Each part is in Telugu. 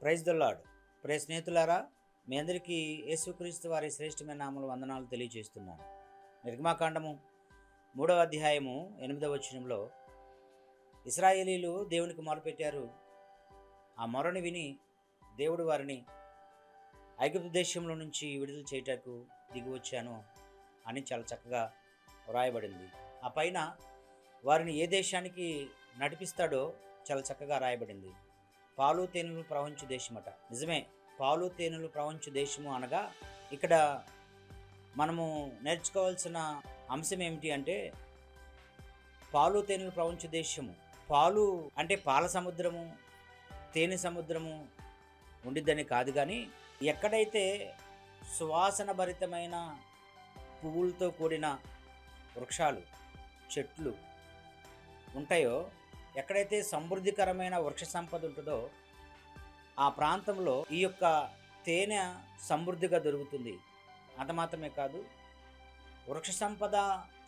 Praise the lord. స్నేహితులారా, మీ అందరికీ యేసుక్రీస్తు వారి శ్రేష్టమైన నామములో వందనాలు తెలియజేస్తున్నాను. నిర్గమాకాండము 3వ అధ్యాయము 8వ వచనంలో ఇశ్రాయేలీలు దేవునికి మొరపెట్టారు. ఆ మొరని విని దేవుడు వారిని ఐగుప్తు దేశంలో నుంచి విడుదల చేయటకు దిగి వచ్చాను అని చాలా చక్కగా వ్రాయబడింది. ఆ పైన వారిని ఏ దేశానికి నడిపిస్తాడో చాలా చక్కగా రాయబడింది. పాలు తేనెలు ప్రవహించు దేశమట. నిజమే, పాలు తేనెలు ప్రవహించు దేశము అనగా ఇక్కడ మనము నేర్చుకోవాల్సిన అంశం ఏమిటి అంటే, పాలు తేనెలు ప్రవహించు దేశము. పాలు అంటే పాల సముద్రము, తేనె సముద్రము ఉండిద్దని కాదు, కానీ ఎక్కడైతే సువాసన భరితమైన పువ్వులతో కూడిన వృక్షాలు, చెట్లు ఉంటాయో, ఎక్కడైతే సమృద్ధికరమైన వృక్ష సంపద ఉంటుందో ఆ ప్రాంతంలో ఈ యొక్క తేనె సమృద్ధిగా దొరుకుతుంది. అంత మాత్రమే కాదు, వృక్ష సంపద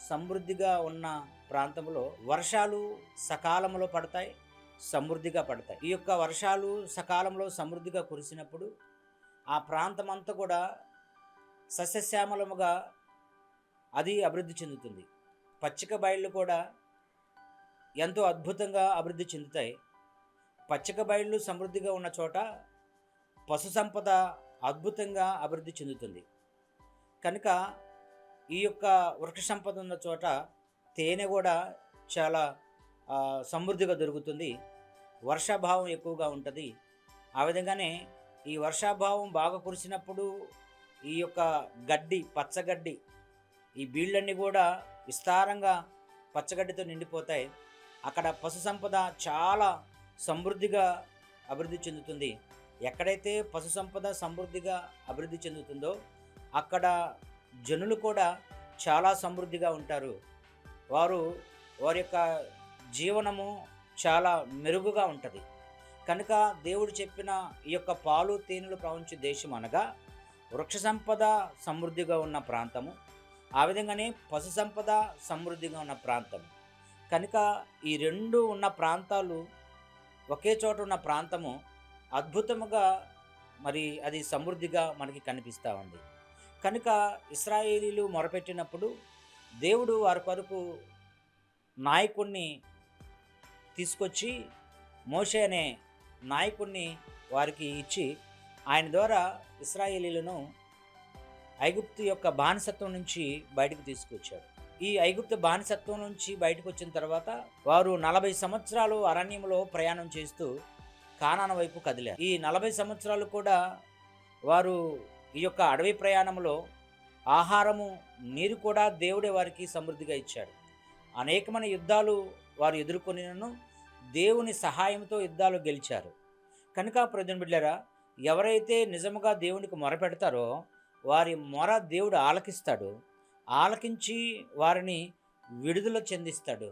సమృద్ధిగా ఉన్న ప్రాంతంలో వర్షాలు సకాలంలో పడతాయి, సమృద్ధిగా పడతాయి. ఈ యొక్క వర్షాలు సకాలంలో సమృద్ధిగా కురిసినప్పుడు ఆ ప్రాంతం అంతా కూడా సస్యశ్యామలముగా అది అభివృద్ధి చెందుతుంది. పచ్చిక బయళ్ళు కూడా ఎంతో అద్భుతంగా అభివృద్ధి చెందుతాయి. పచ్చిక బయళ్ళు సమృద్ధిగా ఉన్న చోట పశు సంపద అద్భుతంగా అభివృద్ధి చెందుతుంది. కనుక ఈ యొక్క వృక్ష సంపద ఉన్న చోట తేనె కూడా చాలా సమృద్ధిగా దొరుకుతుంది. వర్షాభావం ఎక్కువగా ఉంటుంది. ఆ విధంగానే ఈ వర్షాభావం బాగా కురిసినప్పుడు ఈ యొక్క గడ్డి, పచ్చగడ్డి, ఈ బీళ్ళన్నీ కూడా విస్తారంగా పచ్చగడ్డితో నిండిపోతాయి. అక్కడ పశు సంపద చాలా సమృద్ధిగా అభివృద్ధి చెందుతుంది. ఎక్కడైతే పశు సంపద సమృద్ధిగా అభివృద్ధి చెందుతుందో అక్కడ జనులు కూడా చాలా సమృద్ధిగా ఉంటారు. వారి యొక్క జీవనము చాలా మెరుగుగా ఉంటుంది. కనుక దేవుడు చెప్పిన ఈ యొక్క పాలు తేనెలు ప్రవహించే దేశం అనగా వృక్ష సంపద సమృద్ధిగా ఉన్న ప్రాంతము, ఆ విధంగానే పశు సంపద సమృద్ధిగా ఉన్న ప్రాంతము. కనుక ఈ రెండు ఉన్న ప్రాంతాలు ఒకే చోట ఉన్న ప్రాంతము అద్భుతముగా మరి అది సమృద్ధిగా మనకి కనిపిస్తూ ఉంది. కనుక ఇశ్రాయేలీలు మొరపెట్టినప్పుడు దేవుడు వారి కొరకు నాయకుడిని తీసుకొచ్చి, మోషే అనే నాయకుడిని వారికి ఇచ్చి, ఆయన ద్వారా ఇశ్రాయేలీలను ఐగుప్తు యొక్క బానిసత్వం నుంచి బయటకు తీసుకొచ్చాడు. ఈ ఐగుప్తు బానిసత్వం నుంచి బయటకు వచ్చిన తర్వాత వారు 40 సంవత్సరాలు అరణ్యంలో ప్రయాణం చేస్తూ కానాను వైపు కదిలారు. ఈ 40 సంవత్సరాలు కూడా వారు ఈ యొక్క అడవి ప్రయాణంలో ఆహారము, నీరు కూడా దేవుడే వారికి సమృద్ధిగా ఇచ్చాడు. అనేకమైన యుద్ధాలు వారు ఎదుర్కొనినను దేవుని సహాయంతో యుద్ధాలు గెలిచారు. కనుక ప్రజల బిడ్డలారా, ఎవరైతే నిజముగా దేవునికి మొర పెడతారో వారి మొర దేవుడు ఆలకిస్తాడు. ఆలకించి వారిని విడుదల చెందిస్తాడు.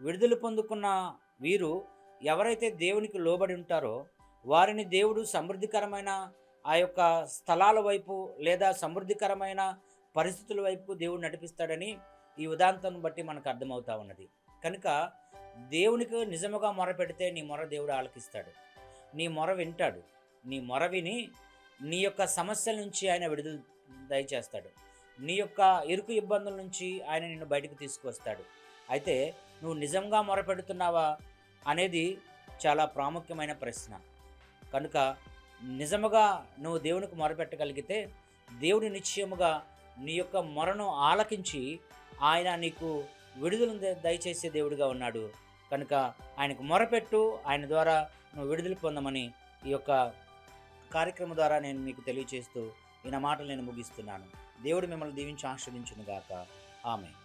విడుదల పొందుకున్న వీరు ఎవరైతే దేవునికి లోబడి ఉంటారో వారిని దేవుడు సమృద్ధికరమైన ఆ యొక్క స్థలాల వైపు లేదా సమృద్ధికరమైన పరిస్థితుల వైపు దేవుడు నడిపిస్తాడని ఈ ఉదాంతం బట్టి మనకు అర్థమవుతా ఉన్నది. కనుక దేవునికి నిజముగా మొర పెడితే నీ మొర దేవుడు ఆలకిస్తాడు. నీ మొర వింటాడు. నీ మొర విని నీ యొక్క సమస్యల నుంచి ఆయన విడుదల దయచేస్తాడు. నీ యొక్క ఇరుకు ఇబ్బందుల నుంచి ఆయన నిన్ను బయటకు తీసుకొస్తాడు. అయితే నువ్వు నిజంగా మొరపెడుతున్నావా అనేది చాలా ప్రాముఖ్యమైన ప్రశ్న. కనుక నిజముగా నువ్వు దేవునికి మొరపెట్టగలిగితే దేవుడు నిశ్చయముగా నీ యొక్క మొరను ఆలకించి ఆయన నీకు విడుదల దయచేసే దేవుడిగా ఉన్నాడు. కనుక ఆయనకు మొరపెట్టు, ఆయన ద్వారా నువ్వు విడుదల పొందమని ఈ యొక్క కార్యక్రమం ద్వారా నేను మీకు తెలియజేస్తూ ఈ నా మాటలు నేను ముగిస్తున్నాను. దేవుడు మిమ్మల్ని దీవించి ఆశీర్వదించును గాక. ఆమేన్.